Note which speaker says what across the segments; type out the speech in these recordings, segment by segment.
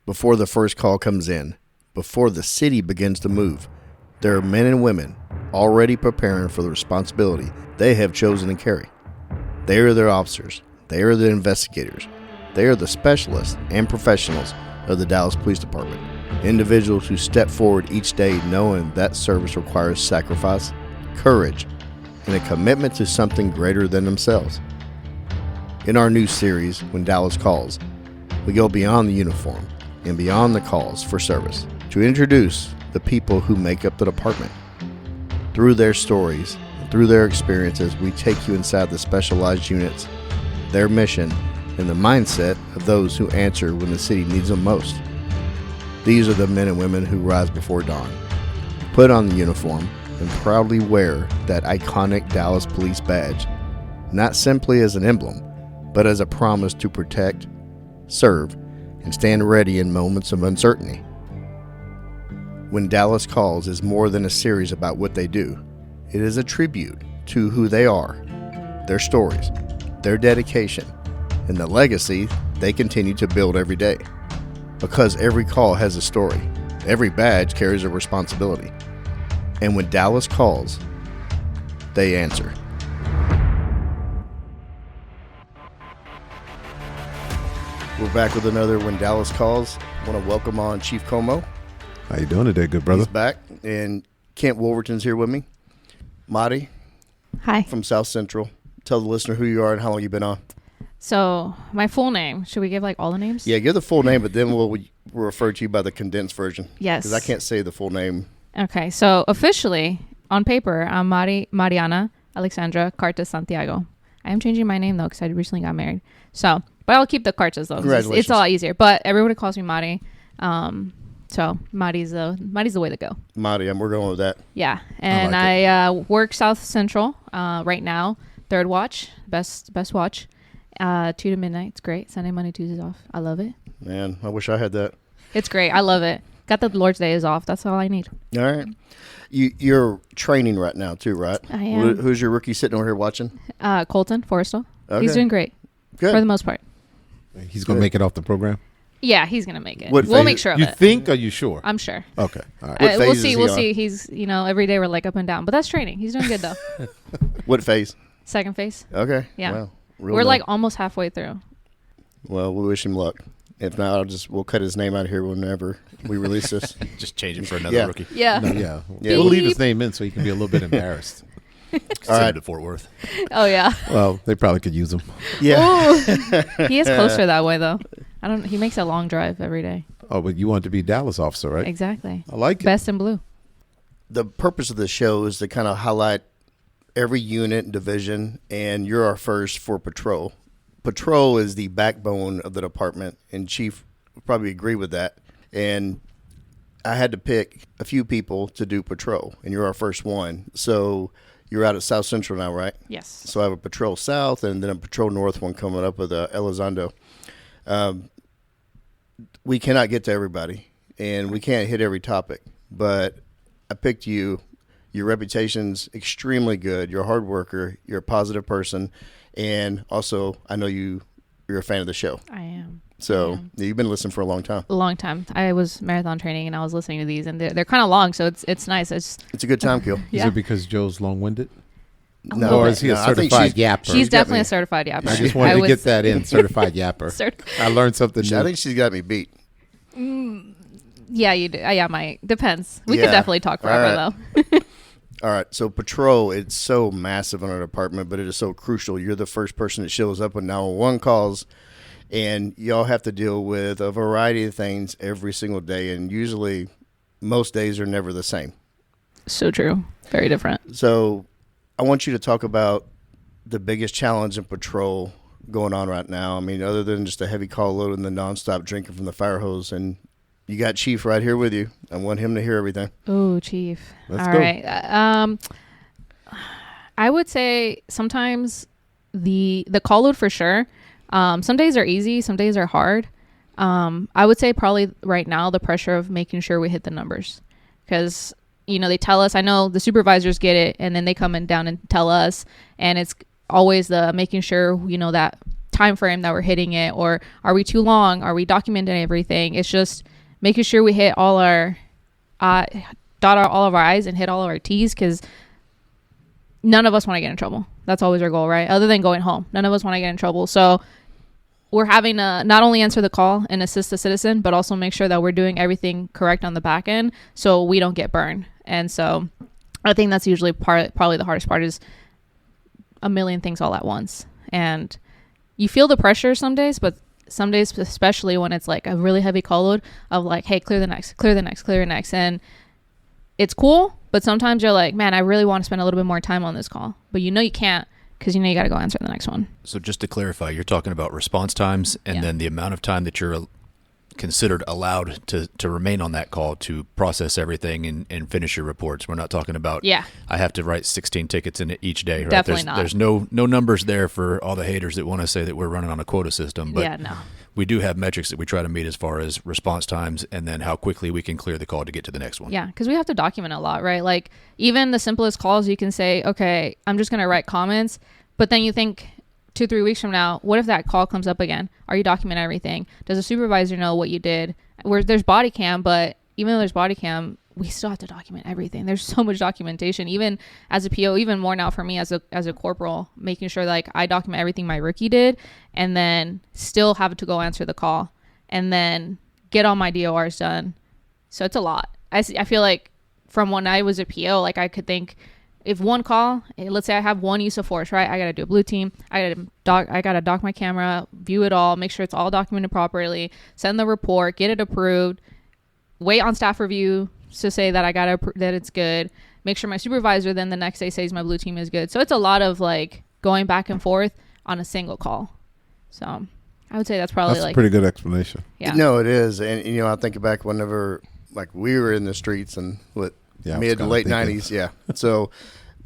Speaker 1: Before the first call comes in, before the city begins to move, there are men and women already preparing for the responsibility they have chosen to carry. They are their officers. They are the investigators. They are the specialists and professionals of the Dallas Police Department. Individuals who step forward each day knowing that service requires sacrifice, courage, and a commitment to something greater than themselves. In our new series, When Dallas Calls, we go beyond the uniform and beyond the calls for service to introduce the people who make up the department. Through their stories and through their experiences, we take you inside the specialized units, their mission, and the mindset of those who answer when the city needs them most. These are the men and women who rise before dawn, put on the uniform, and proudly wear that iconic Dallas Police badge, not simply as an emblem, but as a promise to protect, serve, and stand ready in moments of uncertainty. When Dallas Calls is more than a series about what they do. It is a tribute to who they are, their stories, their dedication, and the legacy they continue to build every day. Because every call has a story, every badge carries a responsibility. And when Dallas calls, they answer. We're back with another When Dallas Calls. I want to welcome on Chief Comeaux.
Speaker 2: How you doing today, good brother?
Speaker 1: He's back, and Kent Wolverton's here with me. Marty.
Speaker 3: Hi.
Speaker 1: From South Central. Tell the listener who you are and how long you've been on.
Speaker 3: So, my full name. Should we give all the names?
Speaker 1: Yeah, give the full name, but then we'll refer to you by the condensed version.
Speaker 3: Yes.
Speaker 1: Because I can't say the full name.
Speaker 3: Okay, so officially, on paper, I'm Mariana Alexandra Cartas Santiago. I am changing my name, though, because I recently got married. So, but I'll keep the Cartas, though.
Speaker 1: Congratulations.
Speaker 3: It's a lot easier. But everybody calls me Mari. So, Mari's the way to go.
Speaker 1: Marty, we're going with that.
Speaker 3: Yeah, and I work South Central right now. Third watch, best watch. 2 to midnight. It's great. Sunday, Monday, Tuesdays off. I love it.
Speaker 1: Man, I wish I had that.
Speaker 3: It's great. I love it. Got the Lord's Day is off. That's all I need.
Speaker 1: All right. You're training right now too, right?
Speaker 3: I am.
Speaker 1: Who's your rookie sitting over here watching?
Speaker 3: Colton Forrestal.
Speaker 1: Okay.
Speaker 3: He's doing great.
Speaker 1: Good.
Speaker 3: For the most part.
Speaker 2: He's going to make it off the program?
Speaker 3: Yeah, he's going to make it.
Speaker 1: We'll
Speaker 3: make sure of
Speaker 2: you
Speaker 3: it.
Speaker 2: You think, or are you sure?
Speaker 3: I'm sure.
Speaker 2: Okay. All right.
Speaker 3: We'll see. We'll see. He's, every day we're like up and down. But that's training. He's doing good, though.
Speaker 1: What phase?
Speaker 3: Second phase.
Speaker 1: Okay.
Speaker 3: Yeah.
Speaker 1: Wow.
Speaker 3: We're like almost halfway through.
Speaker 1: Well, we wish him luck. If not, we'll cut his name out here whenever we release this.
Speaker 4: Just change him for another rookie.
Speaker 3: Yeah.
Speaker 2: No, yeah. We'll leave his name in so he can be a little bit embarrassed.
Speaker 4: All right. To Fort Worth.
Speaker 3: Oh, yeah.
Speaker 2: Well, they probably could use him.
Speaker 1: Yeah.
Speaker 3: He is closer that way, though. He makes a long drive every day.
Speaker 2: Oh, but you want to be a Dallas officer, right?
Speaker 3: Exactly.
Speaker 2: I like it.
Speaker 3: Best in blue.
Speaker 1: The purpose of the show is to kind of highlight every unit and division, and you're our first for patrol. Patrol is the backbone of the department, and Chief would probably agree with that. And I had to pick a few people to do patrol, and you're our first one. So you're out at South Central now, right?
Speaker 3: Yes.
Speaker 1: So I have a patrol south and then a patrol north one coming up with Elizondo. We cannot get to everybody, and we can't hit every topic, but I picked you. Your reputation's extremely good. You're a hard worker. You're a positive person. And also, I know you're a fan of the show.
Speaker 3: I am.
Speaker 1: So you've been listening for a long time.
Speaker 3: A long time. I was marathon training, and I was listening to these, and they're kind of long, so it's nice.
Speaker 1: It's a good time kill.
Speaker 3: Yeah.
Speaker 2: Is it because Joe's long-winded?
Speaker 1: No,
Speaker 2: or is he a certified yapper?
Speaker 3: She's definitely a certified yapper.
Speaker 2: I just wanted to get that in, certified yapper. I learned something new.
Speaker 1: I think she's got me beat.
Speaker 3: Yeah, you do. Yeah, depends. We could definitely talk forever, though.
Speaker 1: All right, so patrol, it's so massive in our department, but it is so crucial. You're the first person that shows up when 911 calls, and y'all have to deal with a variety of things every single day, and usually most days are never the same.
Speaker 3: So true. Very different.
Speaker 1: So I want you to talk about the biggest challenge in patrol going on right now. I mean, other than just a heavy call load and the nonstop drinking from the fire hose, and you got Chief right here with you. I want him to hear everything.
Speaker 3: Oh, Chief.
Speaker 2: Let's
Speaker 3: All
Speaker 2: go.
Speaker 3: right. I would say sometimes the call load for sure. Some days are easy. Some days are hard. I would say probably right now the pressure of making sure we hit the numbers. Because, they tell us, I know the supervisors get it, and then they come down and tell us. And it's always the making sure, that time frame that we're hitting it, or are we too long? Are we documenting everything? It's just making sure we hit all our all of our I's and hit all of our T's, because none of us want to get in trouble. That's always our goal, right? Other than going home, none of us want to get in trouble. So we're having to not only answer the call and assist the citizen, but also make sure that we're doing everything correct on the back end so we don't get burned. And so I think that's usually probably the hardest part, is a million things all at once. And you feel the pressure some days, but some days, especially when it's like a really heavy call load of like, hey, clear the next. And it's cool, but sometimes you're like, man, I really want to spend a little bit more time on this call, but you can't, because you got to go answer the next one.
Speaker 4: So just to clarify, you're talking about response times and then the amount of time that you're considered allowed to remain on that call to process everything and finish your reports. We're not talking about, I have to write 16 tickets in each day, right?
Speaker 3: Definitely not.
Speaker 4: There's no numbers there for all the haters that want to say that we're running on a quota system. But we do have metrics that we try to meet as far as response times and then how quickly we can clear the call to get to the next one.
Speaker 3: Yeah, because we have to document a lot, right? Like even the simplest calls, you can say, okay, I'm just going to write comments. But then you think 2-3 weeks from now, what if that call comes up again? Are you documenting everything? Does the supervisor know what you did? There's body cam, but even though there's body cam, we still have to document everything. There's so much documentation, even as a PO, even more now for me as a corporal, making sure like I document everything my rookie did, and then still have to go answer the call and then get all my DORs done. So it's a lot. I feel like from when I was a PO, like I could think, if one call, let's say I have one use of force, right? I got to do a blue team. I got to dock my camera, view it all, make sure it's all documented properly, send the report, get it approved, wait on staff review to say that that it's good, make sure my supervisor then the next day says my blue team is good. So it's a lot of like going back and forth on a single call. So I would say that's probably
Speaker 2: a pretty good explanation.
Speaker 3: Yeah.
Speaker 1: No, it is. And, I think back whenever like we were in the streets and mid to late 90s. Yeah. So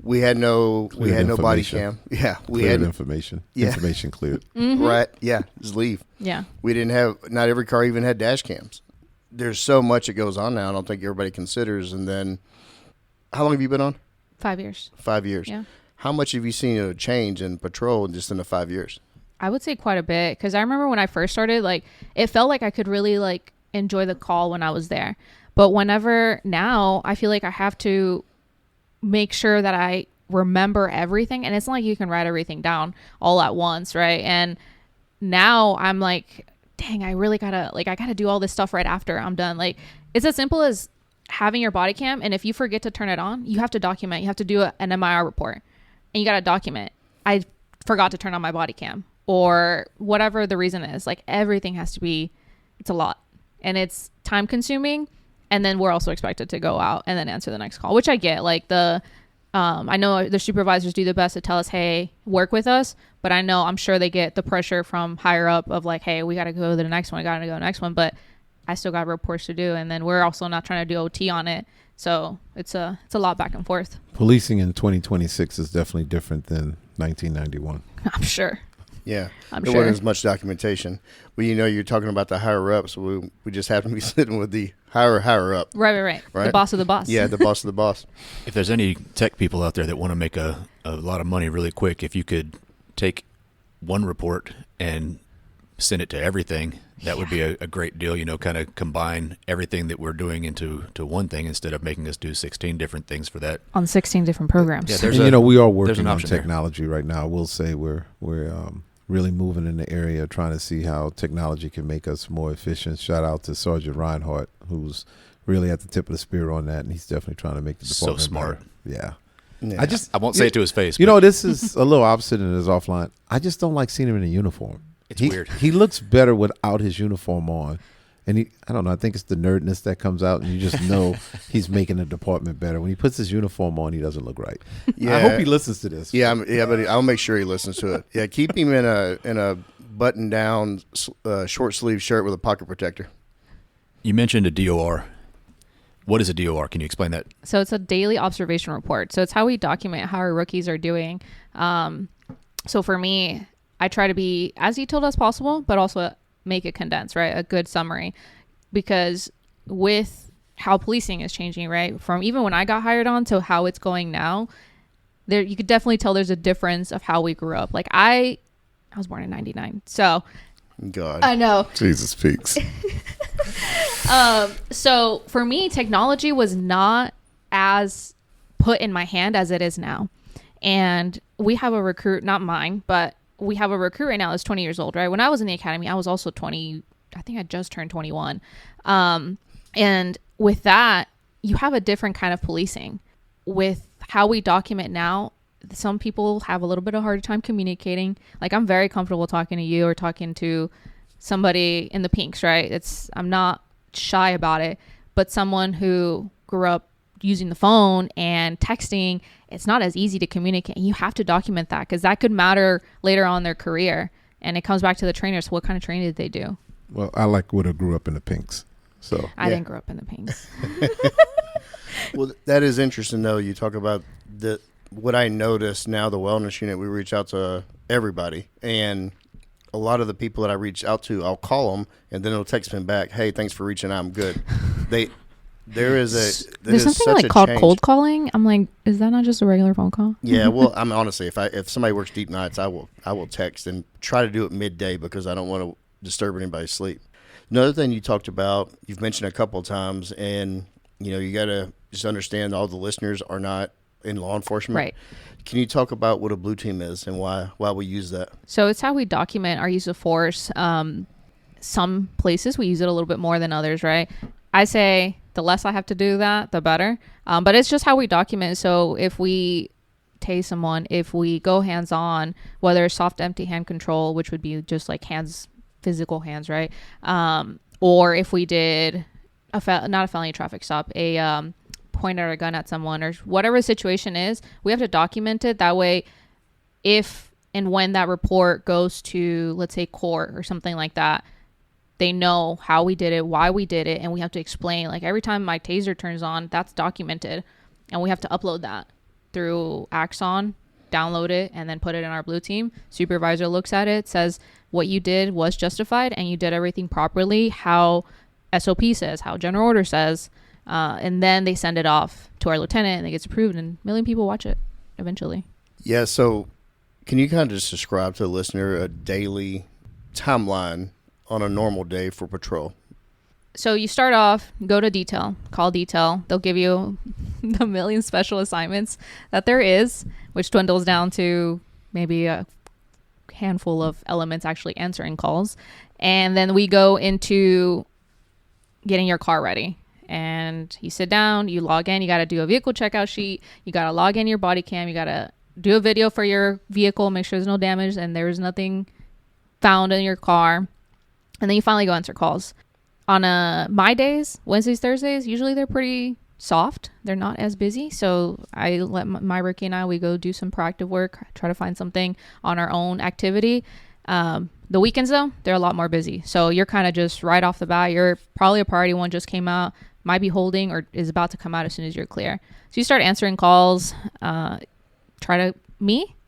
Speaker 1: we had no body cam. Yeah. We
Speaker 2: had information. Yeah. Information cleared.
Speaker 3: Mm-hmm.
Speaker 1: Right. Yeah. Just leave.
Speaker 3: Yeah.
Speaker 1: We didn't have, not every car even had dash cams. There's so much that goes on now. I don't think everybody considers. And then how long have you been on?
Speaker 3: 5 years.
Speaker 1: 5 years.
Speaker 3: Yeah.
Speaker 1: How much have you seen a change in patrol just in the 5 years?
Speaker 3: I would say quite a bit. Cause I remember when I first started, like it felt like I could really like enjoy the call when I was there. But whenever now I feel like I have to make sure that I remember everything. And it's not like you can write everything down all at once. Right. And now I'm like, dang, I really gotta I gotta do all this stuff right after I'm done. Like it's as simple as having your body cam. And if you forget to turn it on, you have to document, you have to do an MIR report and you got to document. I forgot to turn on my body cam or whatever the reason is. Like everything has to be, it's a lot and it's time consuming. And then we're also expected to go out and then answer the next call, which I get. Like I know the supervisors do the best to tell us, hey, work with us. But I'm sure they get the pressure from higher up of like, hey, we got to go to the next one. Got to go to the next one. But I still got reports to do. And then we're also not trying to do OT on it. So it's a lot back and forth.
Speaker 2: Policing in 2026 is definitely different than 1991.
Speaker 3: I'm sure.
Speaker 1: Yeah,
Speaker 3: I'm
Speaker 1: there
Speaker 3: sure.
Speaker 1: wasn't as much documentation. Well, you're talking about the higher ups. We just happen to be sitting with the higher up.
Speaker 3: Right. The boss of the boss.
Speaker 1: Yeah, the boss of the boss.
Speaker 4: If there's any tech people out there that want to make a lot of money really quick, if you could take one report and send it to everything, that would be a great deal. Kind of combine everything that we're doing into one thing instead of making us do 16 different things for that.
Speaker 3: On 16 different programs.
Speaker 4: Yeah,
Speaker 2: we are working on technology right now. We'll say we're really moving in the area, trying to see how technology can make us more efficient. Shout out to Sergeant Reinhardt, who's really at the tip of the spear on that, and he's definitely trying to make the department
Speaker 4: so smart.
Speaker 2: Better.
Speaker 1: Yeah.
Speaker 4: I won't say it to his face.
Speaker 2: This is a little opposite in his offline. I just don't like seeing him in a uniform.
Speaker 4: It's weird.
Speaker 2: He looks better without his uniform on. And I don't know, I think it's the nerdness that comes out, and you just know he's making the department better. When he puts his uniform on, he doesn't look right. Yeah. I hope he listens to this.
Speaker 1: Yeah, but I'll make sure he listens to it. Yeah, keep him in a button-down short sleeve shirt with a pocket protector.
Speaker 4: You mentioned a DOR. What is a DOR? Can you explain that?
Speaker 3: So it's a daily observation report. So it's how we document how our rookies are doing. So for me, I try to be as detailed as possible, but also make it condensed, right? A good summary, because with how policing is changing, right? From even when I got hired on to how it's going now, you could definitely tell there's a difference of how we grew up. Like I I was born in 99. So
Speaker 1: God.
Speaker 3: I know.
Speaker 2: Jesus peaks.
Speaker 3: So for me, technology was not as put in my hand as it is now. And we have a recruit, not mine, but we have a recruit right now that's 20 years old, right? When I was in the academy, I was also 20. I think I just turned 21. And with that, you have a different kind of policing. With how we document now, some people have a little bit of a harder time communicating. Like, I'm very comfortable talking to you or talking to somebody in the pinks, right? I'm not shy about it. But someone who grew up using the phone and texting, it's not as easy to communicate. You have to document that because that could matter later on in their career. And it comes back to the trainers. What kind of training did they do?
Speaker 2: Well, I would have grew up in the pinks. So
Speaker 3: I didn't grow up in the pinks.
Speaker 1: Well, that is interesting, though. You talk about what I noticed now, the wellness unit, we reach out to everybody. And a lot of the people that I reach out to, I'll call them, and then it'll text me back, hey, thanks for reaching out. I'm good. There's
Speaker 3: something like called cold calling. I'm like, is that not just a regular phone call?
Speaker 1: Yeah, well, I'm honestly, if somebody works deep nights, I will text and try to do it midday because I don't want to disturb anybody's sleep. Another thing you talked about, you've mentioned a couple of times, and you got to just understand all the listeners are not in law enforcement.
Speaker 3: Right.
Speaker 1: Can you talk about what a blue team is and why we use that?
Speaker 3: So it's how we document our use of force. Some places we use it a little bit more than others, right? I say the less I have to do that, the better. But it's just how we document. So if we tase someone, if we go hands-on, whether it's soft, empty hand control, which would be just like hands, physical hands, right? Or if we did not a felony traffic stop, point out a gun at someone or whatever the situation is, we have to document it. That way, if and when that report goes to, let's say, court or something like that, they know how we did it, why we did it, and we have to explain. Like, every time my taser turns on, that's documented, and we have to upload that through Axon, download it, and then put it in our blue team. Supervisor looks at it, says what you did was justified, and you did everything properly, how SOP says, how General Order says, and then they send it off to our lieutenant, and it gets approved, and a million people watch it eventually.
Speaker 1: Yeah, so can you kind of just describe to the listener a daily timeline on a normal day for patrol?
Speaker 3: So you start off, go to detail, call detail. They'll give you the million special assignments that there is, which dwindles down to maybe a handful of elements actually answering calls. And then we go into getting your car ready. And you sit down, you log in, you got to do a vehicle checkout sheet. You got to log in your body cam. You got to do a video for your vehicle, make sure there's no damage and there's nothing found in your car. And then you finally go answer calls. On my days, Wednesdays, Thursdays, usually they're pretty soft. They're not as busy. So I let my rookie and I, we go do some proactive work, try to find something on our own activity. The weekends, though, they're a lot more busy. So you're kind of just right off the bat. You're probably a priority one just came out, might be holding or is about to come out as soon as you're clear. So you start answering calls.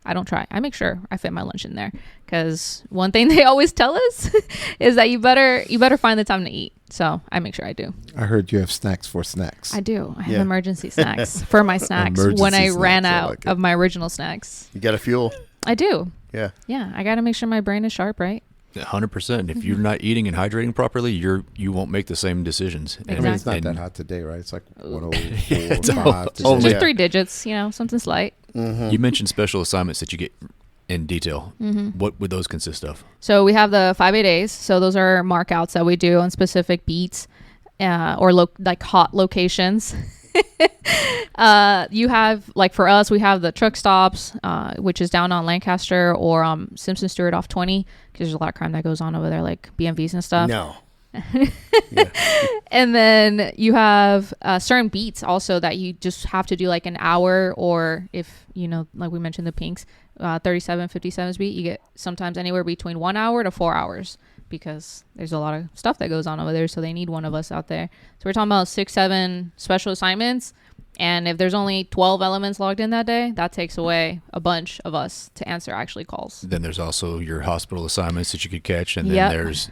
Speaker 3: I don't try. I make sure I fit my lunch in there because one thing they always tell us is that you better find the time to eat. So I make sure I do.
Speaker 2: I heard you have snacks for snacks.
Speaker 3: I do. I have emergency snacks for my snacks when I ran out of my original snacks.
Speaker 1: You got to fuel.
Speaker 3: I do.
Speaker 1: Yeah.
Speaker 3: Yeah. I got to make sure my brain is sharp, right?
Speaker 4: 100%. If you're not eating and hydrating properly, you won't make the same decisions.
Speaker 3: Exactly.
Speaker 2: I mean, it's not that hot today, right? It's like 104,
Speaker 4: it's
Speaker 2: 5
Speaker 3: just 3 digits, something slight.
Speaker 1: Mm-hmm.
Speaker 4: You mentioned special assignments that you get in detail.
Speaker 3: Mm-hmm.
Speaker 4: What would those consist of?
Speaker 3: So we have the 5-8As. So those are markouts that we do on specific beats or like hot locations. You have, like, for us, we have the truck stops, which is down on Lancaster or Simpson Stewart off 20, because there's a lot of crime that goes on over there, like BMVs and stuff.
Speaker 1: No.
Speaker 3: Yeah. And then you have certain beats also that you just have to do like an hour, or if like we mentioned the pinks, 37-57's beat, you get sometimes anywhere between 1 hour to 4 hours because there's a lot of stuff that goes on over there, so they need one of us out there. So we're talking about 6-7 special assignments, and if there's only 12 elements logged in that day, that takes away a bunch of us to answer actually calls.
Speaker 4: Then there's also your hospital assignments that you could catch, and then there's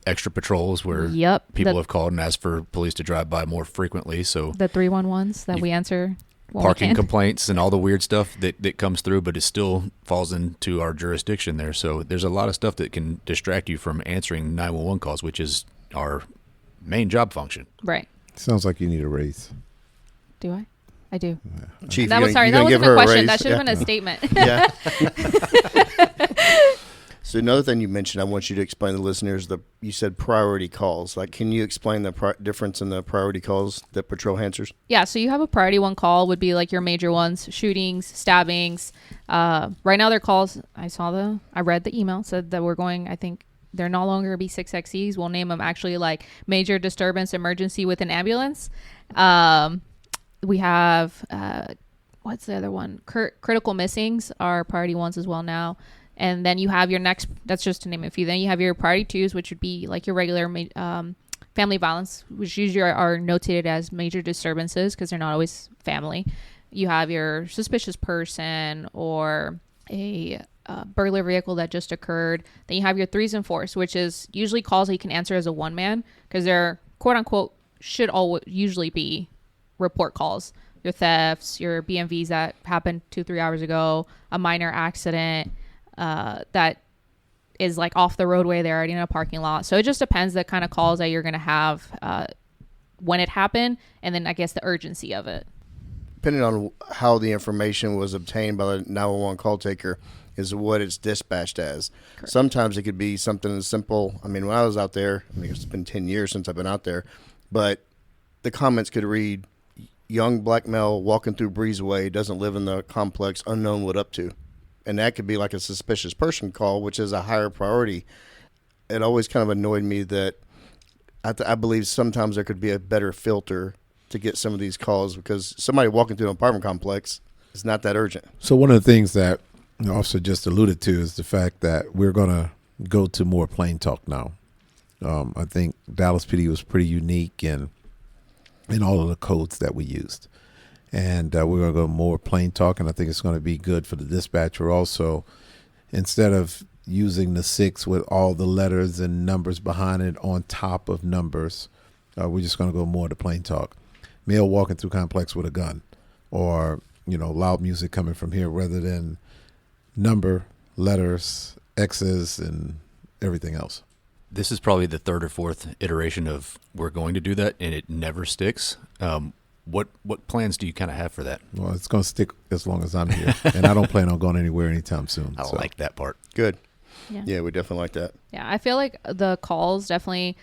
Speaker 4: extra patrols where people have called and asked for police to drive by more frequently. So
Speaker 3: the 311s that we answer
Speaker 4: parking complaints and all the weird stuff that comes through, but it still falls into our jurisdiction there. So there's a lot of stuff that can distract you from answering 911 calls, which is our main job function.
Speaker 3: Right.
Speaker 2: Sounds like you need a raise.
Speaker 3: Do I? I do.
Speaker 2: Yeah.
Speaker 1: Chief,
Speaker 3: That was sorry. That wasn't a question. That should have been a statement.
Speaker 1: Yeah. So another thing you mentioned, I want you to explain to the listeners, you said priority calls. Like, can you explain the difference in the priority calls that patrol answers?
Speaker 3: Yeah, so you have a priority one call would be like your major ones, shootings, stabbings. Right now their calls, I read the email, said that we're going, I think they're no longer be 6XEs. We'll name them actually like major disturbance emergency with an ambulance. We have, what's the other one? Critical missings are priority ones as well now. And then you have your next, that's just to name a few. Then you have your priority twos, which would be like your regular family violence, which usually are notated as major disturbances because they're not always family. You have your suspicious person or a burglar vehicle that just occurred. Then you have your threes and fours, which is usually calls that you can answer as a one man because they're quote unquote should usually be report calls. Your thefts, your BMVs that happened 2-3 hours ago, a minor accident. That is like off the roadway. They're already in a parking lot. So it just depends the kind of calls that you're going to have when it happened. And then I guess the urgency of it.
Speaker 1: Depending on how the information was obtained by the 911 call taker is what it's dispatched as. Correct. Sometimes it could be something as simple. I mean, when I was out there, it's been 10 years since I've been out there, but the comments could read, young black male walking through Breezeway, doesn't live in the complex, unknown what up to. And that could be like a suspicious person call, which is a higher priority. It always kind of annoyed me that I believe sometimes there could be a better filter to get some of these calls because somebody walking through an apartment complex is not that urgent.
Speaker 2: So one of the things that the officer just alluded to is the fact that we're going to go to more plain talk now. I think Dallas PD was pretty unique in all of the codes that we used. And we're going to go more plain talk, and I think it's going to be good for the dispatcher also. Instead of using the 6 with all the letters and numbers behind it on top of numbers, we're just going to go more to plain talk. Male walking through complex with a gun or, loud music coming from here rather than number, letters, X's, and everything else.
Speaker 4: This is probably the third or fourth iteration of we're going to do that, and it never sticks. What plans do you kind of have for that?
Speaker 2: Well, it's going to stick as long as I'm here, and I don't plan on going anywhere anytime soon.
Speaker 4: I like that part.
Speaker 1: Good.
Speaker 3: Yeah,
Speaker 1: we definitely like that.
Speaker 3: Yeah, I feel like the calls definitely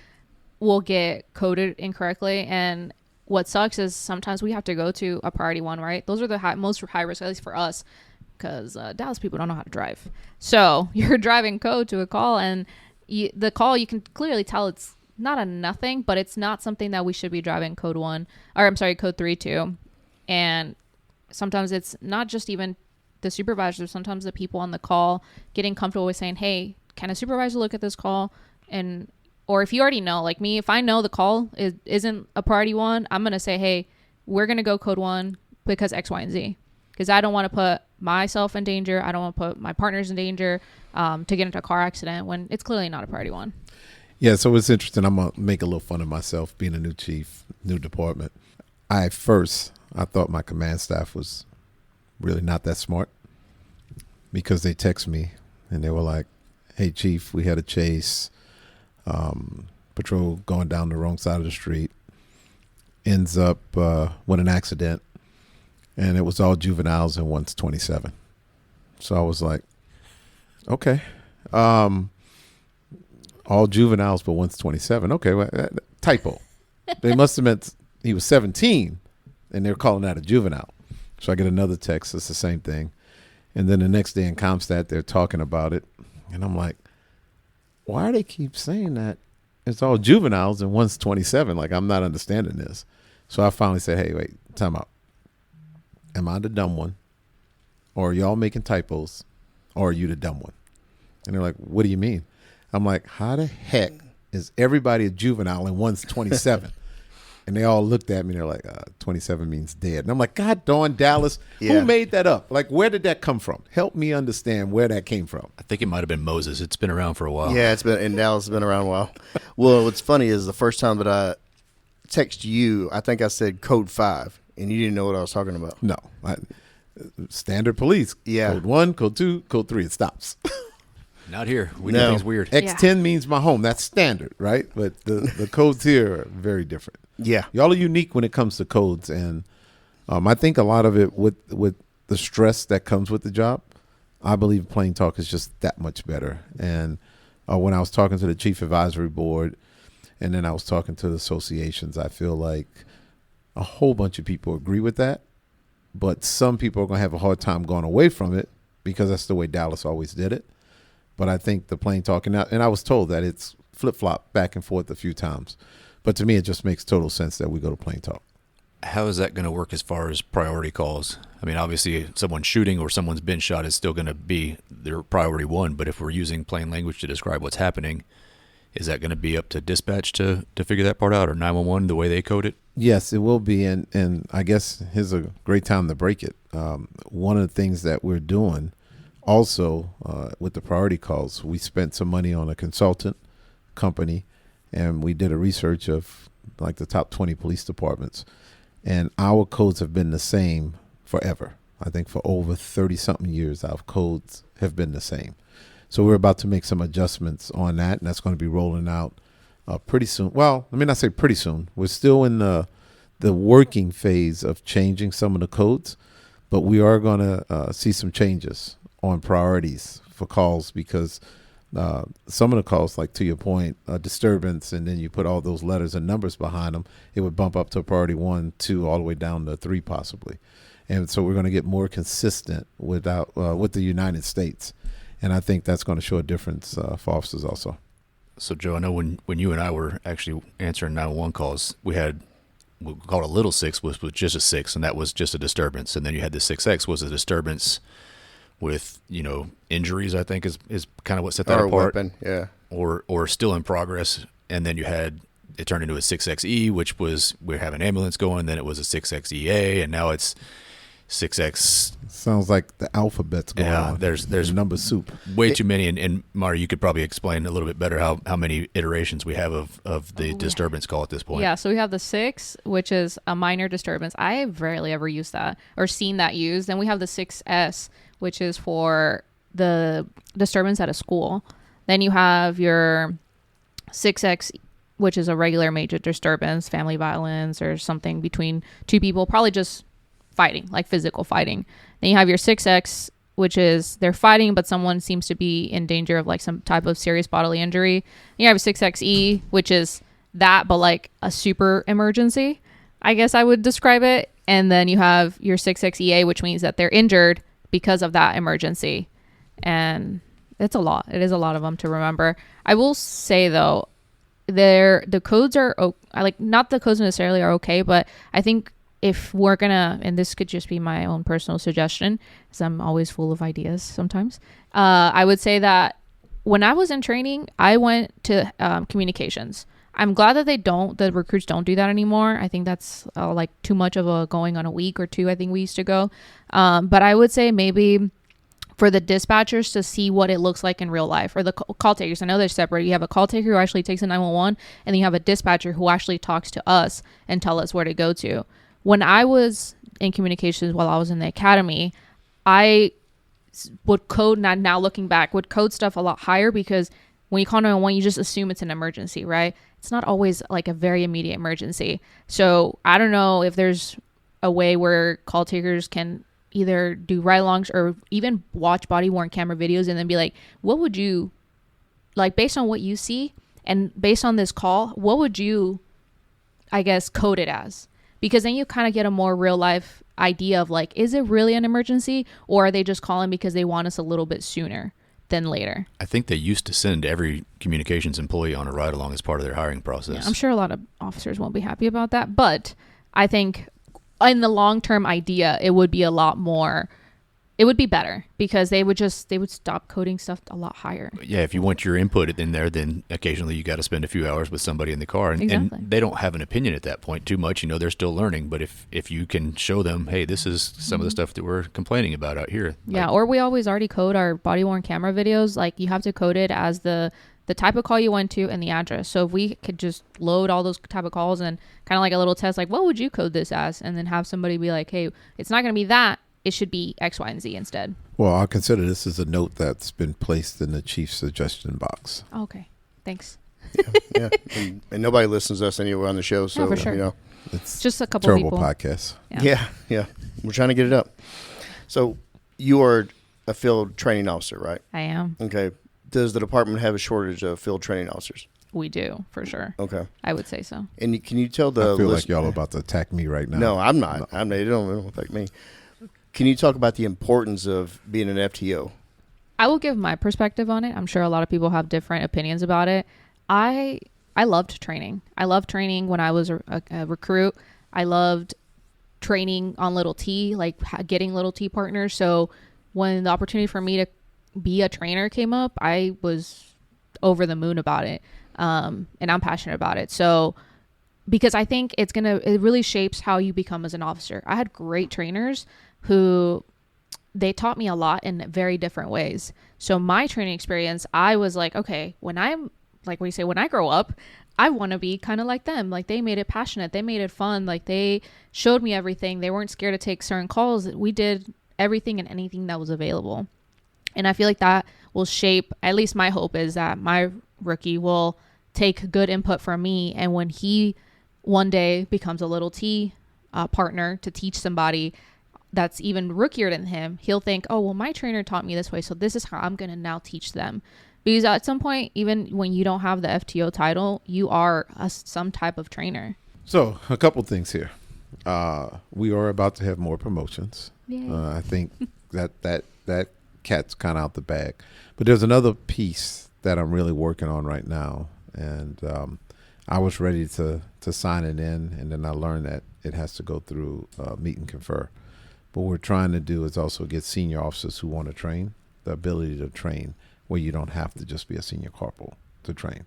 Speaker 3: will get coded incorrectly, and what sucks is sometimes we have to go to a priority one, right? Those are the most high risk, at least for us, because Dallas people don't know how to drive. So you're driving code to a call, and the call, you can clearly tell it's not a nothing, but it's not something that we should be driving code 3 to. And sometimes it's not just even the supervisor, sometimes the people on the call getting comfortable with saying, hey, can a supervisor look at this call? Or if you already know, like me, if I know the call isn't a priority one, I'm going to say, hey, we're going to go code 1 because X, Y, and Z. Because I don't want to put myself in danger. I don't want to put my partners in danger to get into a car accident when it's clearly not a priority one.
Speaker 2: Yeah, so it's interesting. I'm going to make a little fun of myself being a new chief, new department. I thought my command staff was really not that smart because they text me and they were like, hey, Chief, we had a chase, patrol going down the wrong side of the street, ends up with an accident, and it was all juveniles and one's 27. So I was like, okay. All juveniles, but one's 27. Okay, well, typo. They must have meant he was 17, and they're calling that a juvenile. So I get another text. It's the same thing. And then the next day in CompStat, they're talking about it. And I'm like, why do they keep saying that it's all juveniles and one's 27? Like, I'm not understanding this. So I finally said, hey, wait, time out. Am I the dumb one? Or are y'all making typos? Or are you the dumb one? And they're like, what do you mean? I'm like, how the heck is everybody a juvenile and one's 27? And they all looked at me and they're like, 27 means dead. And I'm like, God darn, Dallas, who made that up? Like, where did that come from? Help me understand where that came from.
Speaker 4: I think it might have been Moses. It's been around for a while.
Speaker 1: Yeah, in Dallas, it's been around a while. Well, what's funny is the first time that I text you, I think I said code 5. and you didn't know what I was talking about.
Speaker 2: No. Standard police.
Speaker 1: Yeah.
Speaker 2: Code 1, code 2, code 3. It stops.
Speaker 4: Not here. We
Speaker 1: No.
Speaker 4: do things weird.
Speaker 2: X10 means my home. That's standard, right? But the codes here are very different.
Speaker 1: Yeah.
Speaker 2: Y'all are unique when it comes to codes, and I think a lot of it with the stress that comes with the job, I believe plain talk is just that much better. And when I was talking to the Chief Advisory Board, and then I was talking to the associations, I feel like a whole bunch of people agree with that, but some people are going to have a hard time going away from it because that's the way Dallas always did it. But I think the plain talk, and I was told that it's flip-flop back and forth a few times. But to me, it just makes total sense that we go to plain talk.
Speaker 4: How is that going to work as far as priority calls? I mean, obviously, someone shooting or someone's been shot is still going to be their priority one. But if we're using plain language to describe what's happening, is that going to be up to dispatch to figure that part out, or 911, the way they code it?
Speaker 2: Yes, it will be. And I guess here's a great time to break it. One of the things that we're doing also with the priority calls, we spent some money on a consultant company, and we did a research of like the top 20 police departments. And our codes have been the same forever. I think for over 30-something years, our codes have been the same. So we're about to make some adjustments on that, and that's going to be rolling out pretty soon. Well, let me not say pretty soon. We're still in the working phase of changing some of the codes, but we are going to see some changes on priorities for calls because some of the calls, like to your point, a disturbance, and then you put all those letters and numbers behind them, it would bump up to priority 1, 2, all the way down to 3 possibly. And so we're going to get more consistent with the United States. And I think that's going to show a difference for officers also.
Speaker 4: So, Joe, I know when you and I were actually answering 911 calls, we called a little 6 was just a 6, and that was just a disturbance. And then you had the 6X was a disturbance with, injuries, I think is kind of what set that
Speaker 1: Or a
Speaker 4: apart.
Speaker 1: weapon, yeah.
Speaker 4: Or still in progress. And then it turned into a 6XE, which was we have an ambulance going, then it was a 6XEA, and now it's 6X.
Speaker 2: Sounds like the alphabet's going on.
Speaker 4: There's
Speaker 2: number soup.
Speaker 4: Way too many, and Mari, you could probably explain a little bit better how many iterations we have of the disturbance call at this point.
Speaker 3: Yeah, so we have the 6, which is a minor disturbance. I have rarely ever used that or seen that used. Then we have the 6S, which is for the disturbance at a school. Then you have your 6X, which is a regular major disturbance, family violence or something between two people, probably just fighting, like physical fighting. Then you have your 6X, which is they're fighting, but someone seems to be in danger of like some type of serious bodily injury. You have a 6XE, which is that, but like a super emergency, I guess I would describe it. And then you have your 6XEA, which means that they're injured because of that emergency. And it's a lot. It is a lot of them to remember. I will say though, the codes are like, not the codes necessarily are okay, but I think if we're gonna, and this could just be my own personal suggestion, because I'm always full of ideas sometimes, I would say that when I was in training, I went to communications. I'm glad that the recruits don't do that anymore. I think that's like too much of a going on a week or two. I think we used to go. But I would say maybe for the dispatchers to see what it looks like in real life, or the call takers. I know they're separate. You have a call taker who actually takes a 911, and then you have a dispatcher who actually talks to us and tell us where to go to. When I was in communications while I was in the academy, I would code, now looking back, would code stuff a lot higher because when you call 911, you just assume it's an emergency, right? It's not always like a very immediate emergency. So I don't know if there's a way where call takers can either do ride-alongs or even watch body-worn camera videos and then be like, what would you, like based on what you see and based on this call, what would you, I guess, code it as? Because then you kind of get a more real life idea of like, is it really an emergency, or are they just calling because they want us a little bit sooner than later?
Speaker 4: I think they used to send every communications employee on a ride along as part of their hiring process.
Speaker 3: Yeah, I'm sure a lot of officers won't be happy about that, but I think in the long term idea, it would be a lot more. It would be better because they would stop coding stuff a lot higher.
Speaker 4: Yeah, if you want your input in there, then occasionally you got to spend a few hours with somebody in the car. And,
Speaker 3: Exactly.
Speaker 4: and they don't have an opinion at that point too much. They're still learning. But if you can show them, hey, this is some of the stuff that we're complaining about out here.
Speaker 3: Yeah, or we always already code our body-worn camera videos. Like you have to code it as the the type of call you went to, and the address. So if we could just load all those type of calls and kind of like a little test, like, what would you code this as? And then have somebody be like, hey, it's not going to be that. It should be X, Y, and Z instead.
Speaker 2: Well, I'll consider this as a note that's been placed in the chief's suggestion box.
Speaker 3: Okay. Thanks.
Speaker 1: Yeah. And nobody listens to us anywhere on the show. So,
Speaker 3: for sure.
Speaker 2: It's
Speaker 3: just a couple
Speaker 2: terrible
Speaker 3: people.
Speaker 2: podcast.
Speaker 1: Yeah. We're trying to get it up. So you are a field training officer, right?
Speaker 3: I am.
Speaker 1: Okay. Does the department have a shortage of field training officers?
Speaker 3: We do, for sure.
Speaker 1: Okay.
Speaker 3: I would say so.
Speaker 1: And can you tell the
Speaker 2: I feel like y'all are about to attack me right now.
Speaker 1: No, I'm not. It don't affect me. Can you talk about the importance of being an FTO?
Speaker 3: I will give my perspective on it. I'm sure a lot of people have different opinions about it. I loved training. I loved training when I was a recruit. I loved training on little T, like getting little T partners. So when the opportunity for me to be a trainer came up, I was over the moon about it. And I'm passionate about it. So because I think it really shapes how you become as an officer. I had great trainers who they taught me a lot in very different ways. So my training experience, I was like, okay, when I grow up, I want to be kind of like them. Like they made it passionate. They made it fun. Like they showed me everything. They weren't scared to take certain calls. We did everything and anything that was available. And I feel like that will shape, at least my hope is that my rookie will take good input from me. And when he one day becomes a little T partner to teach somebody that's even rookier than him, he'll think, oh, well, my trainer taught me this way, so this is how I'm going to now teach them. Because at some point, even when you don't have the FTO title, you are some type of trainer.
Speaker 2: So a couple things here. We are about to have more promotions. I think that cat's kind of out the bag. But there's another piece that I'm really working on right now. And I was ready to sign it in, and then I learned that it has to go through meet and confer. What we're trying to do is also get senior officers who want to train, the ability to train where you don't have to just be a senior corporal to train.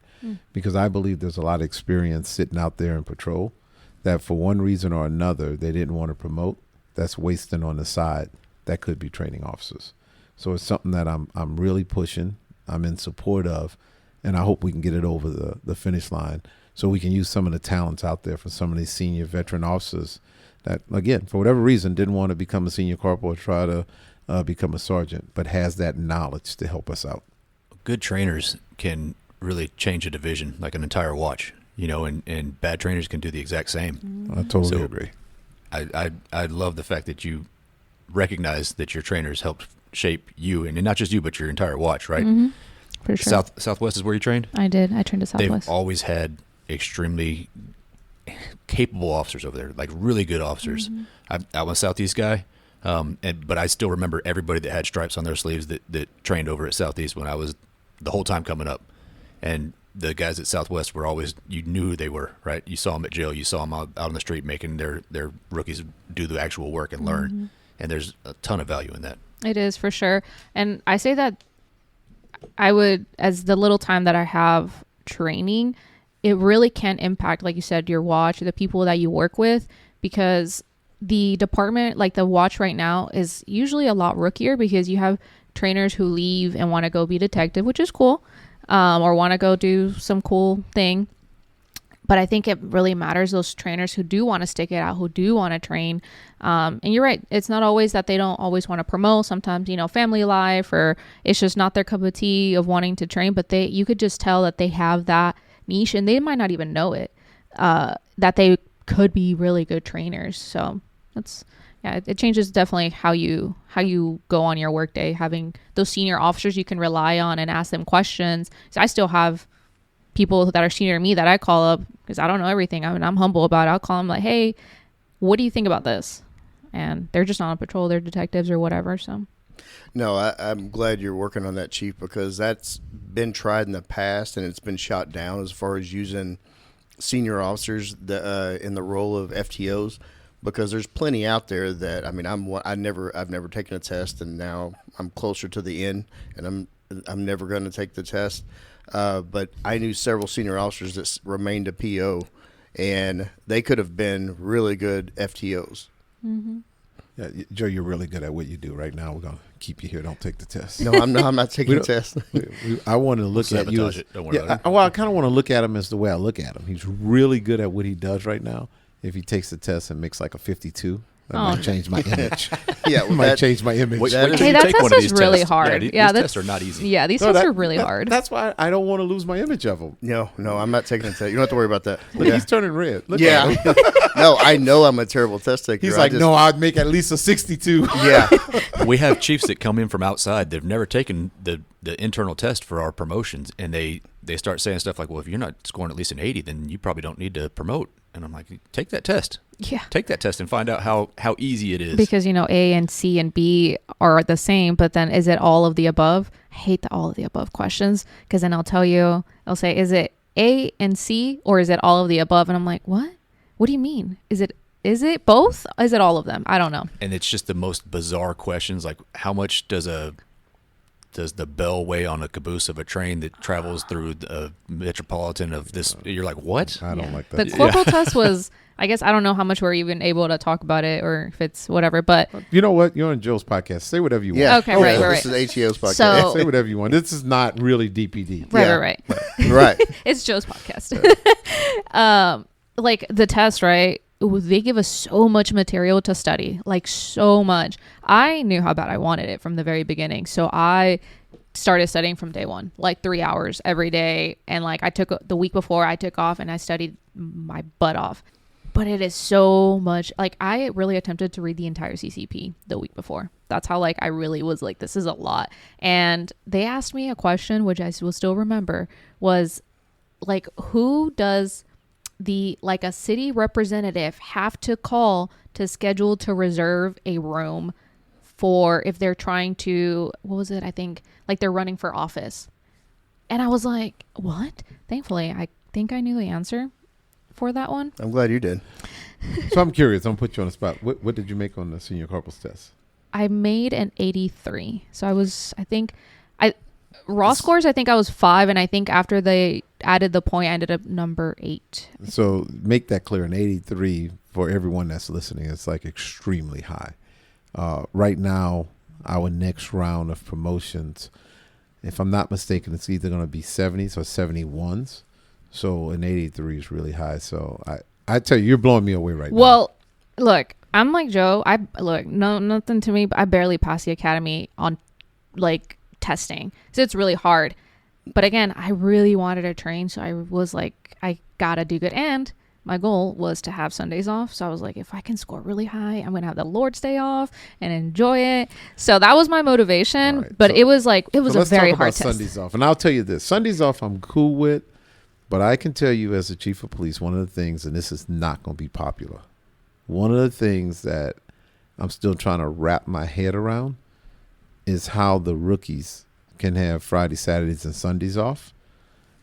Speaker 2: Because I believe there's a lot of experience sitting out there in patrol that for one reason or another they didn't want to promote. That's wasting on the side. That could be training officers. So it's something that I'm really pushing. I'm in support of, and I hope we can get it over the finish line so we can use some of the talents out there for some of these senior veteran officers that, again, for whatever reason, didn't want to become a senior corporal or try to become a sergeant, but has that knowledge to help us out.
Speaker 4: Good trainers can really change a division, like an entire watch, and bad trainers can do the exact same.
Speaker 2: I totally agree.
Speaker 4: I love the fact that you recognize that your trainers helped shape you, and not just you, but your entire watch, right?
Speaker 3: Mm-hmm. For sure.
Speaker 4: Southwest is where you trained?
Speaker 3: I did. I trained at Southwest.
Speaker 4: They've always had extremely capable officers over there, like really good officers. I'm a Southeast guy, but I still remember everybody that had stripes on their sleeves that trained over at Southeast when I was the whole time coming up. And the guys at Southwest were always, you knew who they were, right? You saw them at jail. You saw them out on the street making their rookies do the actual work and learn. And there's a ton of value in that.
Speaker 3: It is, for sure. And I say that I would, as the little time that I have training, it really can impact, like you said, your watch, the people that you work with, because the department, like the watch right now, is usually a lot rookier because you have trainers who leave and want to go be a detective, which is cool, or want to go do some cool thing. But I think it really matters, those trainers who do want to stick it out, who do want to train. And you're right. It's not always that they don't always want to promote. Sometimes, family life, or it's just not their cup of tea of wanting to train. But you could just tell that they have that niche, and they might not even know it, that they could be really good trainers. So it changes definitely how you go on your workday, having those senior officers you can rely on and ask them questions. So I still have people that are senior to me that I call up because I don't know everything. I mean, I'm humble about it. I'll call them like, hey, what do you think about this? And they're just not on patrol. They're detectives or whatever. So
Speaker 1: no, I'm glad you're working on that, Chief, because that's been tried in the past and it's been shot down as far as using senior officers in the role of FTOs, because there's plenty out there that, I mean, I've never taken a test, and now I'm closer to the end, and I'm never going to take the test. But I knew several senior officers that remained a PO, and they could have been really good FTOs.
Speaker 2: Yeah, Joe, you're really good at what you do right now. We're going to keep you here. Don't take the test.
Speaker 1: No, I'm not taking the test.
Speaker 2: I want to look at you.
Speaker 4: Sabotage it. Don't worry about it.
Speaker 2: I kind of want to look at him as the way I look at him. He's really good at what he does right now. If he takes the test and makes like a 52, that might change my image.
Speaker 1: Yeah,
Speaker 2: It might change my image.
Speaker 4: Wait
Speaker 3: Hey,
Speaker 4: till you
Speaker 3: that
Speaker 4: take
Speaker 3: test
Speaker 4: one of
Speaker 3: is
Speaker 4: these
Speaker 3: really
Speaker 4: tests.
Speaker 3: hard.
Speaker 4: These
Speaker 3: Yeah,
Speaker 4: tests are not easy.
Speaker 3: Yeah, these
Speaker 2: No,
Speaker 3: tests are really hard.
Speaker 2: That's why I don't want to lose my image of him.
Speaker 1: No, I'm not taking the test. You don't have to worry about that.
Speaker 2: Look, he's turning red. Look
Speaker 1: Yeah.
Speaker 2: at him.
Speaker 1: No, I know I'm a terrible test taker.
Speaker 2: He's like, no, I'd make at least a 62.
Speaker 1: Yeah.
Speaker 4: We have chiefs that come in from outside. They've never taken the internal test for our promotions, and they start saying stuff like, well, if you're not scoring at least an 80, then you probably don't need to promote. And I'm like, take that test.
Speaker 3: Yeah.
Speaker 4: Take that test and find out how easy it is.
Speaker 3: Because, A and C and B are the same, but then is it all of the above? I hate the all of the above questions, because then I'll say, is it A and C, or is it all of the above? And I'm like, what? What do you mean? Is it both? Is it all of them? I don't know.
Speaker 4: And it's just the most bizarre questions, like how much does the bell weigh on a caboose of a train that travels through a metropolitan of this? You're like, what?
Speaker 2: I don't like that.
Speaker 3: The corporal test was, I guess, I don't know how much we're even able to talk about it, or if it's whatever, but
Speaker 2: You know what? You're on Joe's podcast. Say whatever you want.
Speaker 1: Yeah.
Speaker 3: Okay, right, right,
Speaker 1: This is HEO's podcast.
Speaker 3: So-
Speaker 2: Say whatever you want. This is not really DPD.
Speaker 3: right,
Speaker 1: Yeah.
Speaker 3: right.
Speaker 1: Right.
Speaker 3: It's Joe's podcast. Like the test, right? They give us so much material to study, like so much. I knew how bad I wanted it from the very beginning. So I started studying from day one, like 3 hours every day. And like the week before I took off and I studied my butt off. But it is so much. Like I really attempted to read the entire CCP the week before. That's how like I really was like, this is a lot. And they asked me a question, which I will still remember, was like, who does like a city representative have to call to schedule to reserve a room for if they're trying to, what was it? I think like they're running for office. And I was like, what? Thankfully, I think I knew the answer for that one.
Speaker 1: I'm glad you did.
Speaker 2: So I'm curious. I'm going to put you on the spot. What did you make on the senior corporal's test?
Speaker 3: I made an 83. So raw scores, I think I was 5. And I think after they added the point, I ended up number 8.
Speaker 2: So make that clear. An 83 for everyone that's listening, it's like extremely high. Right now, our next round of promotions, if I'm not mistaken, it's either going to be 70s or 71s. So an 83 is really high. So I tell you, you're blowing me away right now.
Speaker 3: Well, look, I'm like Joe. Nothing to me, but I barely passed the academy on like testing. So it's really hard. But again, I really wanted to train. So I was like, I got to do good. And my goal was to have Sundays off. So I was like, if I can score really high, I'm going to have the Lord's Day off and enjoy it. So that was my motivation.
Speaker 2: Right.
Speaker 3: But
Speaker 2: So-
Speaker 3: it was a
Speaker 2: let's
Speaker 3: very
Speaker 2: talk
Speaker 3: hard
Speaker 2: about
Speaker 3: test.
Speaker 2: Sundays off. And I'll tell you this. Sundays off I'm cool with. But I can tell you as a chief of police, one of the things, and this is not going to be popular, one of the things that I'm still trying to wrap my head around is how the rookies can have Friday, Saturdays, and Sundays off.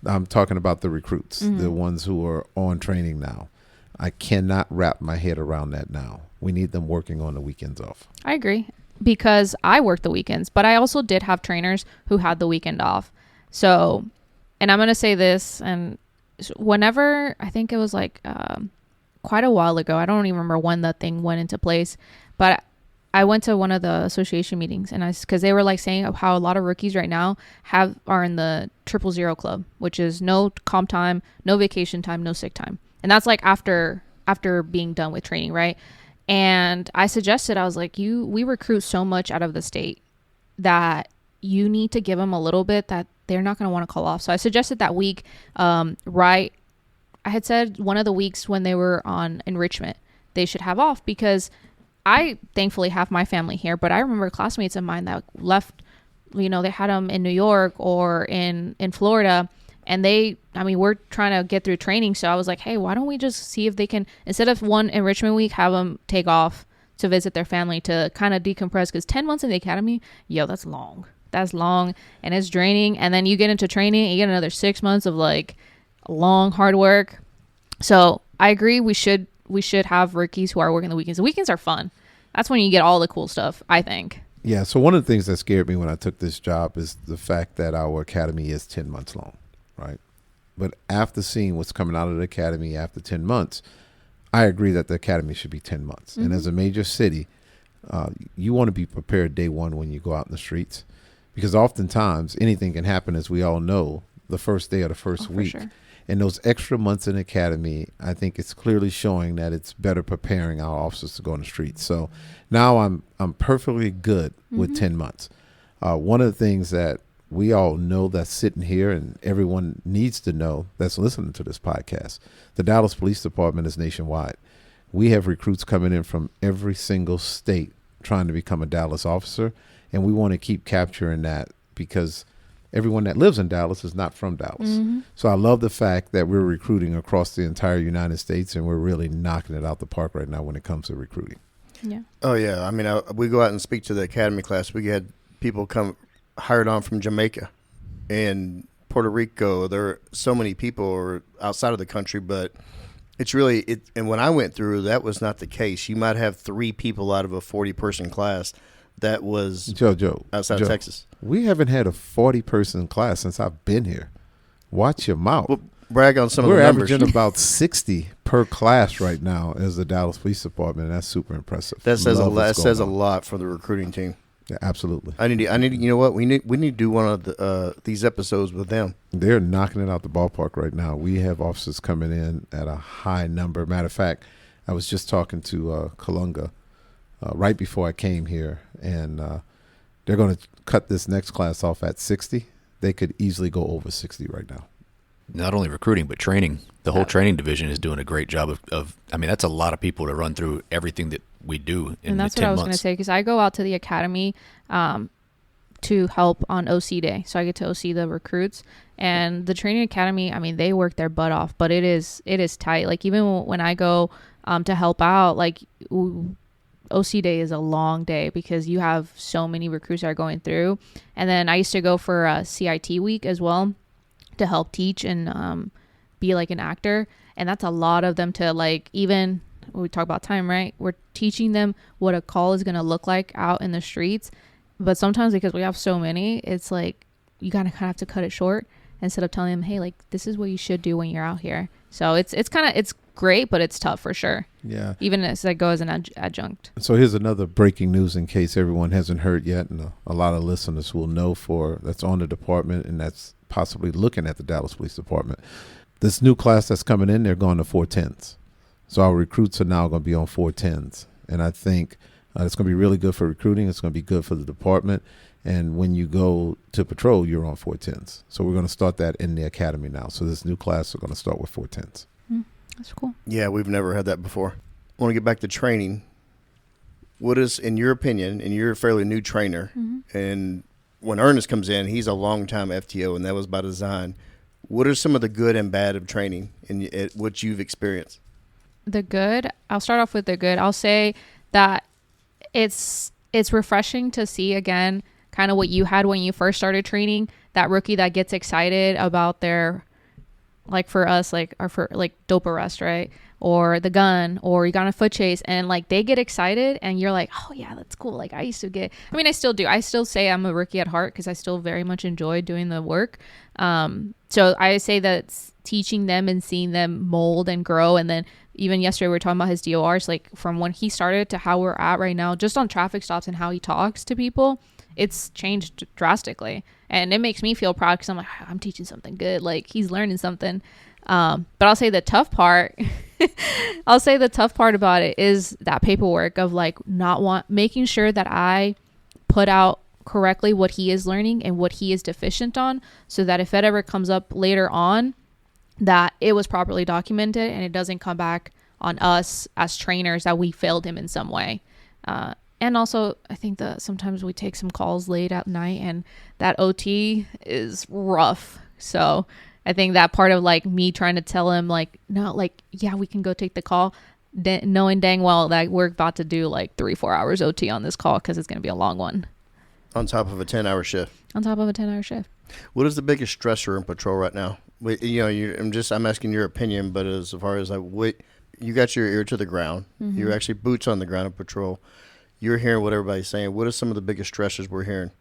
Speaker 2: I'm talking about the recruits, the ones who are on training now. I cannot wrap my head around that now. We need them working on the weekends off.
Speaker 3: I agree, because I worked the weekends, but I also did have trainers who had the weekend off. So, and I'm going to say this, and whenever, I think it was like quite a while ago, I don't even remember when the thing went into place, but I went to one of the association meetings, and because they were like saying how a lot of rookies right now are in the 000 club, which is no comp time, no vacation time, no sick time. And that's like after being done with training, right? And I suggested, I was like, we recruit so much out of the state that you need to give them a little bit that they're not going to want to call off. So I suggested that week, I had said one of the weeks when they were on enrichment, they should have off, because I thankfully have my family here, but I remember classmates of mine that left, they had them in New York or in Florida, and we're trying to get through training. So I was like, hey, why don't we just see if they can, instead of one enrichment week, have them take off to visit their family to kind of decompress, because 10 months in the academy, that's long. That's long, and it's draining. And then you get into training and you get another 6 months of like long, hard work. So I agree. We should have rookies who are working the weekends. The weekends are fun. That's when you get all the cool stuff, I think.
Speaker 2: Yeah. So one of the things that scared me when I took this job is the fact that our academy is 10 months long, right? But after seeing what's coming out of the academy after 10 months, I agree that the academy should be 10 months. And as a major city, you want to be prepared day one when you go out in the streets, because oftentimes anything can happen, as we all know, the first day of the first week.
Speaker 3: Sure.
Speaker 2: And those extra months in academy, I think it's clearly showing that it's better preparing our officers to go on the streets. So now I'm perfectly good with 10 months. One of the things that we all know that's sitting here and everyone needs to know that's listening to this podcast, the Dallas Police Department is nationwide. We have recruits coming in from every single state trying to become a Dallas officer, and we want to keep capturing that because everyone that lives in Dallas is not from Dallas. So I love the fact that we're recruiting across the entire United States, and we're really knocking it out the park right now when it comes to recruiting.
Speaker 3: Yeah.
Speaker 1: Oh, yeah. I mean, we go out and speak to the academy class. We had people come hired on from Jamaica and Puerto Rico. There are so many people outside of the country, but it's really – and when I went through, that was not the case. You might have 3 people out of a 40-person class that was outside of Texas.
Speaker 2: We haven't had a 40-person class since I've been here. Watch your mouth.
Speaker 1: Well, brag on some of the
Speaker 2: numbers. We're averaging about 60 per class right now as the Dallas Police Department, and that's super impressive.
Speaker 1: That says a lot for the recruiting team.
Speaker 2: Yeah, absolutely.
Speaker 1: I need. You know what? We need to do one of these episodes with them.
Speaker 2: They're knocking it out the ballpark right now. We have officers coming in at a high number. Matter of fact, I was just talking to Kalunga right before I came here, and they're going to cut this next class off at 60. They could easily go over 60 right now.
Speaker 4: Not only recruiting, but training. The whole training division is doing a great job of I mean, that's a lot of people to run through everything that we do in
Speaker 3: and that's
Speaker 4: the 10
Speaker 3: what I was
Speaker 4: months.
Speaker 3: going to say, because I go out to the academy to help on OC day. So I get to OC the recruits, and the training academy, I mean, they work their butt off, but it is tight. Like even when I go to help out, like OC day is a long day because you have so many recruits that are going through. And then I used to go for a CIT week as well to help teach and be like an actor. And that's a lot of them to, like, even when we talk about time, right? We're teaching them what a call is going to look like out in the streets. But sometimes because we have so many, it's like you kind of have to cut it short instead of telling them, hey, like, this is what you should do when you're out here. So it's great, but it's tough for sure.
Speaker 2: Yeah.
Speaker 3: Even as I go as an adjunct.
Speaker 2: So here's another breaking news in case everyone hasn't heard yet, and a lot of listeners will know that's on the department and that's possibly looking at the Dallas Police Department. This new class that's coming in, they're going to 410s. So our recruits are now going to be on 410s. And I think it's going to be really good for recruiting. It's going to be good for the department. And when you go to patrol, you're on 410s. So we're going to start that in the academy now. So this new class is going to start with 410s.
Speaker 3: That's cool.
Speaker 1: Yeah, we've never had that before. I want to get back to training. What is, in your opinion, and you're a fairly new trainer, and when Ernest comes in, he's a long-time FTO, and that was by design. What are some of the good and bad of training in what you've experienced?
Speaker 3: The good, I'll start off with the good. I'll say that it's refreshing to see again kind of what you had when you first started training, that rookie that gets excited about their, like for us, like our for like dope arrest, right? Or the gun, or you got on a foot chase, and like they get excited and you're like, oh yeah, that's cool. Like I still do. I still say I'm a rookie at heart because I still very much enjoy doing the work. So I say that teaching them and seeing them mold and grow. And then even yesterday we were talking about his DORs, like from when he started to how we're at right now, just on traffic stops and how he talks to people, it's changed drastically. And it makes me feel proud because I'm like, I'm teaching something good. Like he's learning something. But I'll say the tough part, about it is that paperwork of like making sure that I put out correctly what he is learning and what he is deficient on, so that if it ever comes up later on, that it was properly documented and it doesn't come back on us as trainers that we failed him in some way. And also, I think that sometimes we take some calls late at night and that OT is rough. So I think that part of like me trying to tell him like, no, like, yeah, we can go take the call, knowing dang well that we're about to do like 3-4 hours OT on this call because it's going to be a long one.
Speaker 1: On top of a 10-hour shift. What is the biggest stressor in patrol right now? I'm asking your opinion, but as far as like you got your ear to the ground, you're actually boots on the ground in patrol. You're hearing what everybody's saying. What are some of the biggest stressors we're hearing?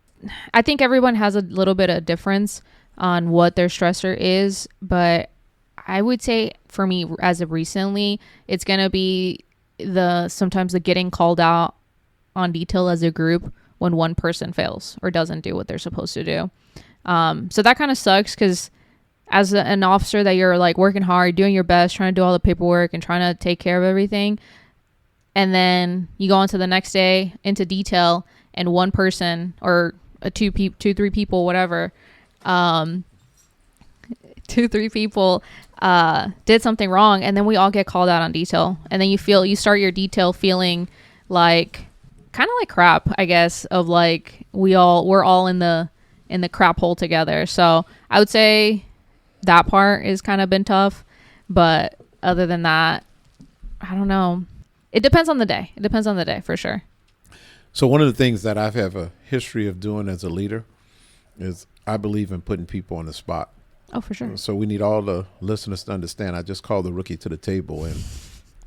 Speaker 3: I think everyone has a little bit of difference on what their stressor is, but I would say for me, as of recently, it's gonna be sometimes the getting called out on detail as a group when one person fails or doesn't do what they're supposed to do. So that kind of sucks because as an officer that you're like working hard, doing your best, trying to do all the paperwork and trying to take care of everything. And then you go on to the next day into detail and one person or three people, whatever, 2-3 people did something wrong, and then we all get called out on detail, and then you start your detail feeling like kind of like crap, I guess, of like we're all in the crap hole together. So I would say that part is kind of been tough, but other than that, I don't know. It depends on the day. It depends on the day for sure.
Speaker 2: So one of the things that I have a history of doing as a leader is I believe in putting people on the spot.
Speaker 3: Oh, for sure.
Speaker 2: So we need all the listeners to understand. I just called the rookie to the table, and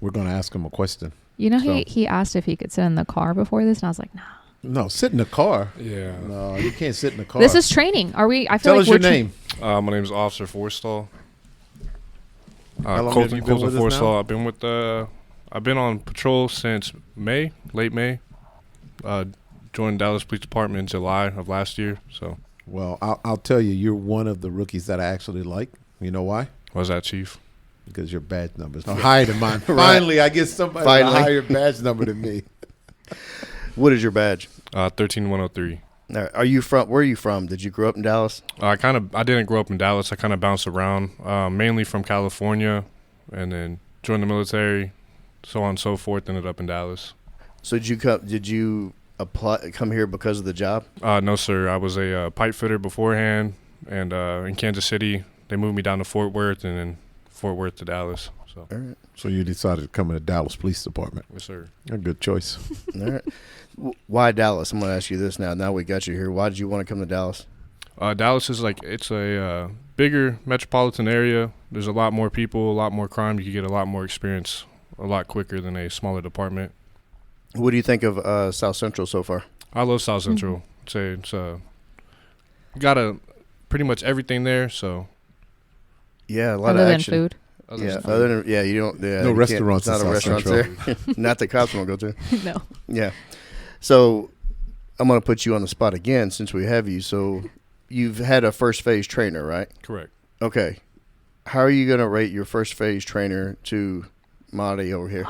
Speaker 2: we're going to ask him a question.
Speaker 3: You know,
Speaker 2: So-
Speaker 3: he asked if he could sit in the car before this, and I was like, no.
Speaker 2: No, sit in the car.
Speaker 5: Yeah.
Speaker 2: No, you can't sit in the car.
Speaker 3: This is training. Are we? I feel
Speaker 2: Tell
Speaker 3: like
Speaker 2: us
Speaker 3: we're
Speaker 2: your name.
Speaker 5: My name is Officer Forstall.
Speaker 2: How long have you been with us now?
Speaker 5: I've been on patrol since May, late May. Joined Dallas Police Department in July of last year. So,
Speaker 2: Well, I'll tell you, you're one of the rookies that I actually like. You know why?
Speaker 5: was that, Chief?
Speaker 2: Because your badge number is higher than mine. Finally, I get somebody with a
Speaker 1: Finally.
Speaker 2: higher badge number than me.
Speaker 1: What is your badge?
Speaker 5: 13103.
Speaker 1: Now, where are you from? Did you grow up in Dallas?
Speaker 5: I didn't grow up in Dallas. I kind of bounced around, mainly from California, and then joined the military, so on and so forth. Ended up in Dallas.
Speaker 1: So did you come here because of the job?
Speaker 5: No, sir. I was a pipe fitter beforehand, and in Kansas City, they moved me down to Fort Worth, and then Fort Worth to Dallas. So,
Speaker 1: All right.
Speaker 2: So you decided to come in the Dallas Police Department.
Speaker 5: yes, sir.
Speaker 2: A good choice.
Speaker 1: All right. Why Dallas? I'm going to ask you this now. Now we got you here. Why did you want to come to Dallas?
Speaker 5: Dallas is it's a bigger metropolitan area. There's a lot more people, a lot more crime. You can get a lot more experience a lot quicker than a smaller department.
Speaker 1: What do you think of South Central so far?
Speaker 5: I love South Central. Say it's got pretty much everything there. So
Speaker 1: Yeah, a lot
Speaker 3: other
Speaker 1: of
Speaker 3: than
Speaker 1: action.
Speaker 3: food.
Speaker 5: other
Speaker 1: Yeah,
Speaker 5: than-
Speaker 1: other than you don't. Yeah,
Speaker 2: No
Speaker 1: you can't-
Speaker 2: restaurants
Speaker 1: It's not
Speaker 2: in
Speaker 1: a
Speaker 2: South
Speaker 1: restaurant there. Not that cops won't go to.
Speaker 3: No.
Speaker 1: Yeah. So I'm going to put you on the spot again since we have you. So you've had a first phase trainer, right?
Speaker 5: correct.
Speaker 1: Okay. How are you going to rate your first phase trainer to Marty over here?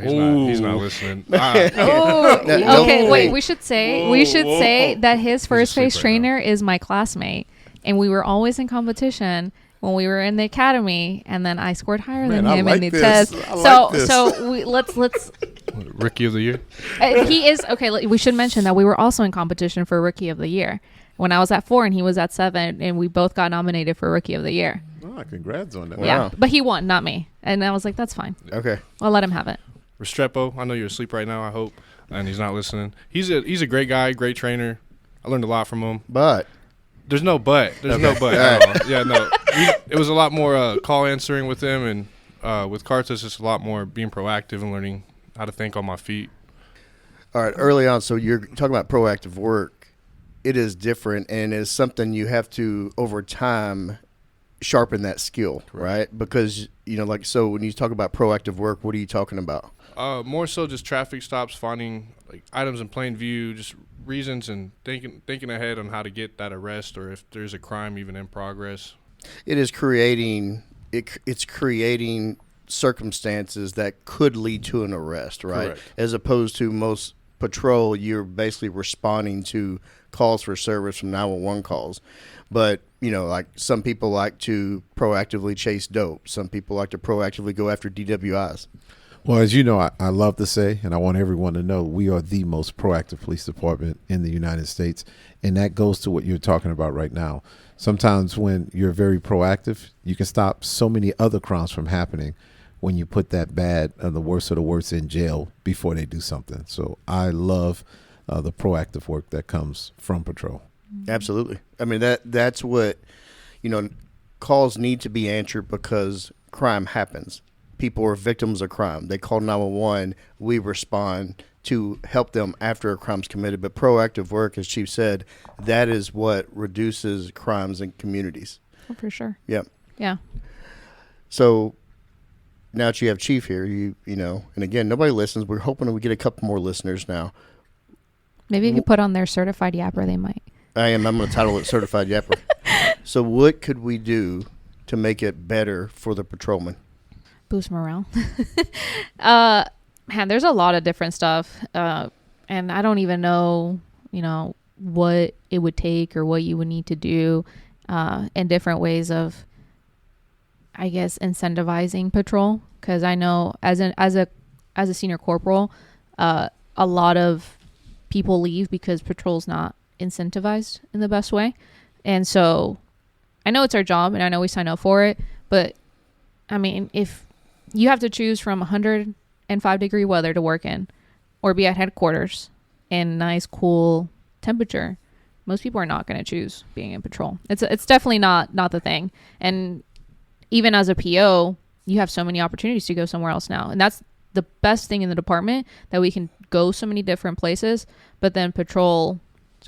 Speaker 5: He's not listening.
Speaker 3: Oh,
Speaker 1: No,
Speaker 3: okay.
Speaker 1: no.
Speaker 3: Wait, we should say that his first
Speaker 5: asleep
Speaker 3: phase
Speaker 5: right
Speaker 3: trainer is my classmate, and we were always in competition when we were in the academy, and then I scored higher
Speaker 2: Man,
Speaker 3: than
Speaker 2: I
Speaker 3: him
Speaker 2: like
Speaker 3: in the
Speaker 2: this.
Speaker 3: test.
Speaker 2: I like this.
Speaker 3: So let's.
Speaker 5: Rookie of the year.
Speaker 3: He is okay. We should mention that we were also in competition for Rookie of the Year when I was at 4 and he was at 7, and we both got nominated for Rookie of the Year.
Speaker 2: Oh, congrats on that.
Speaker 1: Wow.
Speaker 3: Yeah, but he won, not me, and I was like, that's fine.
Speaker 1: Okay.
Speaker 3: I'll let him have it.
Speaker 5: Restrepo, I know you're asleep right now, I hope, and he's not listening. He's a great guy, great trainer. I learned a lot from him.
Speaker 1: But
Speaker 5: There's no but. No but. at all. Yeah, no. It was a lot more call answering with him, and with Cartas, it's a lot more being proactive and learning how to think on my feet.
Speaker 1: all right, early on, so you're talking about proactive work. It is different, and it's something you have to, over time, sharpen that skill, right? Because, so when you talk about proactive work, what are you talking about?
Speaker 5: More so just traffic stops, finding like items in plain view, just reasons, and thinking ahead on how to get that arrest, or if there's a crime even in progress.
Speaker 1: It is it's creating circumstances that could lead to an arrest, right?
Speaker 5: Correct.
Speaker 1: As opposed to most patrol, you're basically responding to calls for service from 911 calls. But, like some people like to proactively chase dope. Some people like to proactively go after DWIs.
Speaker 2: Well, as you know, I love to say, and I want everyone to know, we are the most proactive police department in the United States. And that goes to what you're talking about right now. Sometimes when you're very proactive, you can stop so many other crimes from happening when you put that bad and the worst of the worst in jail before they do something. So I love the proactive work that comes from patrol.
Speaker 1: Absolutely. I mean, that's what, calls need to be answered because crime happens. People are victims of crime. They call 911. We respond to help them after a crime's committed. But proactive work, as Chief said, that is what reduces crimes in communities.
Speaker 3: Oh, for sure.
Speaker 1: Yep.
Speaker 3: Yeah.
Speaker 1: So now that you have Chief here, you know, and again, nobody listens. We're hoping we get a couple more listeners now.
Speaker 3: Maybe if you put on their certified yapper, they might.
Speaker 1: I'm going to title it Certified Yapper. So what could we do to make it better for the patrolman?
Speaker 3: Boost morale. Man, there's a lot of different stuff. And I don't even know, what it would take or what you would need to do in different ways of, I guess, incentivizing patrol. Because I know as a senior corporal, a lot of people leave because patrol's not incentivized in the best way. And so I know it's our job and I know we sign up for it, but I mean, if you have to choose from 105-degree weather to work in or be at headquarters in nice, cool temperature, most people are not going to choose being in patrol. It's definitely not the thing. And even as a PO, you have so many opportunities to go somewhere else now. And that's the best thing in the department, that we can go so many different places, but then patrol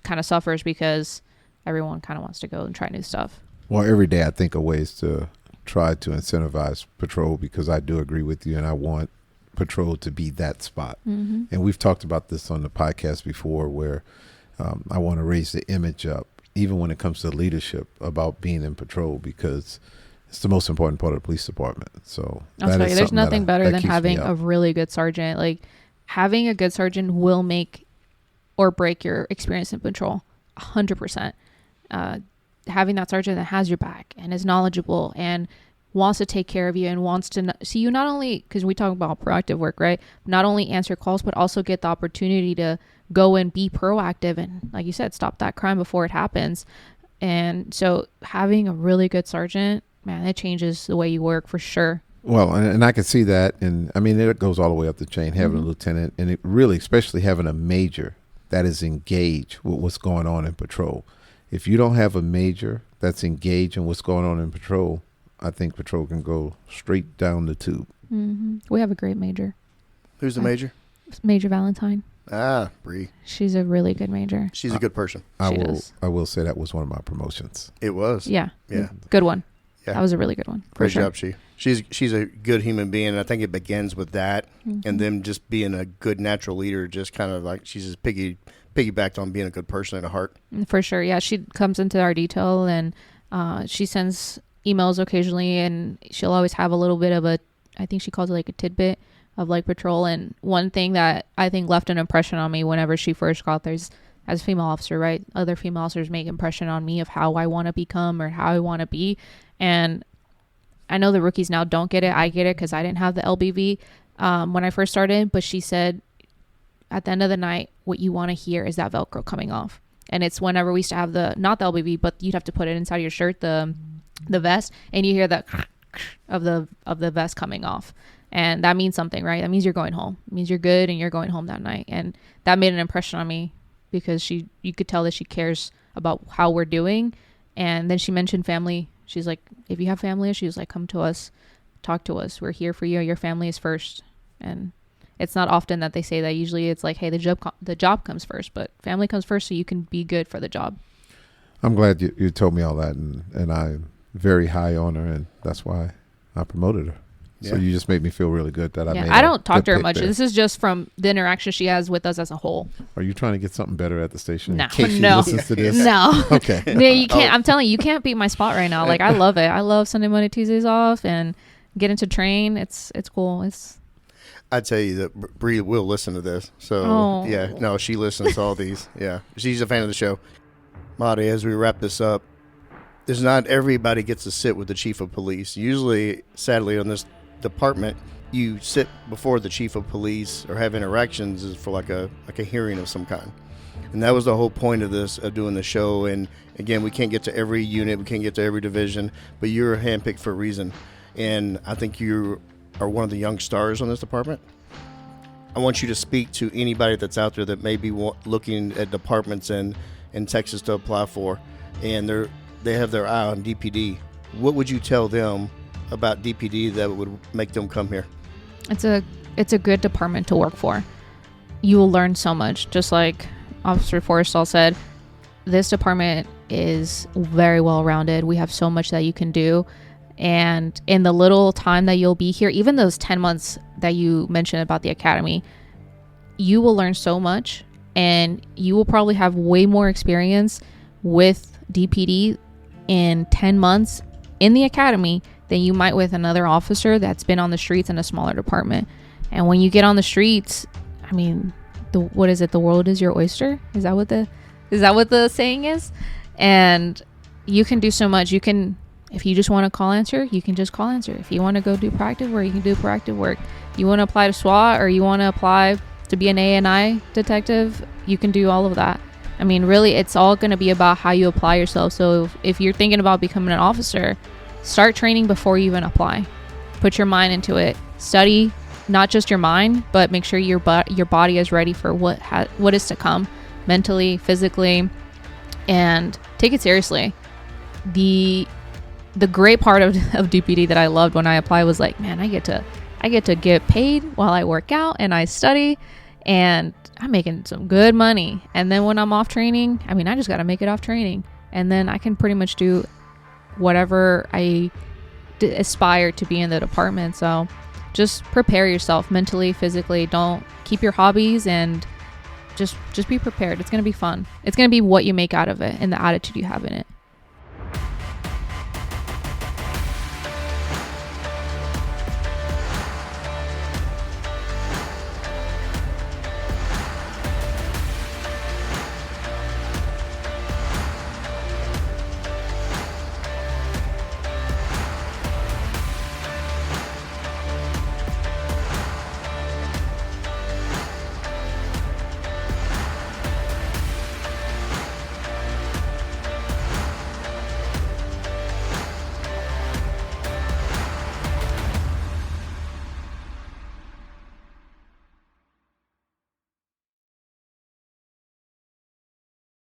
Speaker 3: kind of suffers because everyone kind of wants to go and try new stuff.
Speaker 2: Well, every day I think of ways to try to incentivize patrol, because I do agree with you and I want patrol to be that spot. Mm-hmm. And we've talked about this on the podcast before, where I want to raise the image up, even when it comes to leadership, about being in patrol, because it's the most important part of the police department. So
Speaker 3: I'll tell you, there's nothing better than having a really good sergeant. Like, having a good sergeant will make or break your experience in patrol 100%. Having that sergeant that has your back and is knowledgeable and wants to take care of you and wants to see you, not only because we talk about proactive work, right? Not only answer calls, but also get the opportunity to go and be proactive and, like you said, stop that crime before it happens. And so having a really good sergeant, man, it changes the way you work for sure.
Speaker 2: Well, and I can see that. And I mean, it goes all the way up the chain, having a lieutenant, and it really, especially having a major that is engaged with what's going on in patrol. If you don't have a major that's engaged in what's going on in patrol, I think patrol can go straight down the tube.
Speaker 3: Mm-hmm. We have a great major.
Speaker 1: Who's the major?
Speaker 3: Major Valentine.
Speaker 1: Bree.
Speaker 3: She's a really good major.
Speaker 1: She's a good person.
Speaker 2: I will say that was one of my promotions.
Speaker 1: It was.
Speaker 3: Yeah.
Speaker 1: Yeah.
Speaker 3: Good one.
Speaker 1: Yeah.
Speaker 3: That was a really good one.
Speaker 1: Great job, she's a good human being, and I think it begins with that, and them just being a good natural leader. Just kind of like, she's just piggybacked on being a good person at heart.
Speaker 3: For sure, yeah. She comes into our detail, and she sends emails occasionally, and she'll always have a little bit of I think she calls it like a tidbit of like patrol. And one thing that I think left an impression on me whenever she first got there, as a female officer, right? Other female officers make impression on me of how I want to become or how I want to be. And I know the rookies now don't get it. I get it because I didn't have the LBV when I first started. But she said, at the end of the night, what you want to hear is that Velcro coming off. And it's whenever we used to have not the LBV, but you'd have to put it inside your shirt, the vest, and you hear the of the vest coming off. And that means something, right? That means you're going home. It means you're good and you're going home that night. And that made an impression on me, because you could tell that she cares about how we're doing. And then she mentioned family. She's like, if you have family issues, like, come to us, talk to us. We're here for you. Your family is first. And it's not often that they say that. Usually it's like, hey, the job comes first, but family comes first so you can be good for the job.
Speaker 2: I'm glad you told me all that, and I'm very high on her, and that's why I promoted her. Yeah. So you just made me feel really good that I made
Speaker 3: I don't talk to her much.
Speaker 2: There.
Speaker 3: This is just from the interaction she has with us as a whole.
Speaker 2: Are you trying to get something better at the station?
Speaker 3: No.
Speaker 2: In case she listens to this?
Speaker 3: No.
Speaker 2: Okay.
Speaker 3: No, you can't. I'm telling you, you can't beat my spot right now. Like, I love it. I love Sunday, Monday, Tuesdays off and getting to train. It's cool.
Speaker 1: I tell you that Bree will listen to this. So, yeah. No, she listens to all these. Yeah. She's a fan of the show. Marty, as we wrap this up, there's not everybody gets to sit with the chief of police. Usually, sadly, on this department, you sit before the chief of police or have interactions is for like a hearing of some kind. And that was the whole point of doing the show. And again, we can't get to every unit, we can't get to every division, but you're handpicked for a reason. And I think you are one of the young stars on this department. I want you to speak to anybody that's out there that may be looking at departments in Texas to apply for, and they have their eye on DPD. What would you tell them about DPD that would make them come here?
Speaker 3: It's a good department to work for. You will learn so much. Just like Officer Forrestal said, this department is very well rounded. We have so much that you can do. And in the little time that you'll be here, even those 10 months that you mentioned about the academy, you will learn so much. and you will probably have way more experience with DPD in 10 months in the academy than you might with another officer that's been on the streets in a smaller department. And when you get on the streets, I mean, what is it? The world is your oyster. Is that what the saying is? And you can do so much. You can, if you just want to call answer, you can just call answer. If you want to go do proactive work, you can do proactive work. You want to apply to SWAT, or you want to apply to be an ANI detective, you can do all of that. I mean, really, it's all going to be about how you apply yourself. So if you're thinking about becoming an officer, start training before you even apply. Put your mind into it. Study, not just your mind, but make sure your body is ready for what is to come, mentally, physically, and take it seriously. The great part of DPD that I loved when I applied was like, man, I get to get paid while I work out and I study, and I'm making some good money. And then when I'm off training, I mean, I just got to make it off training, and then I can pretty much do whatever I aspire to be in the department. So just prepare yourself mentally, physically. Don't keep your hobbies, and just be prepared. It's going to be fun. It's going to be what you make out of it and the attitude you have in it.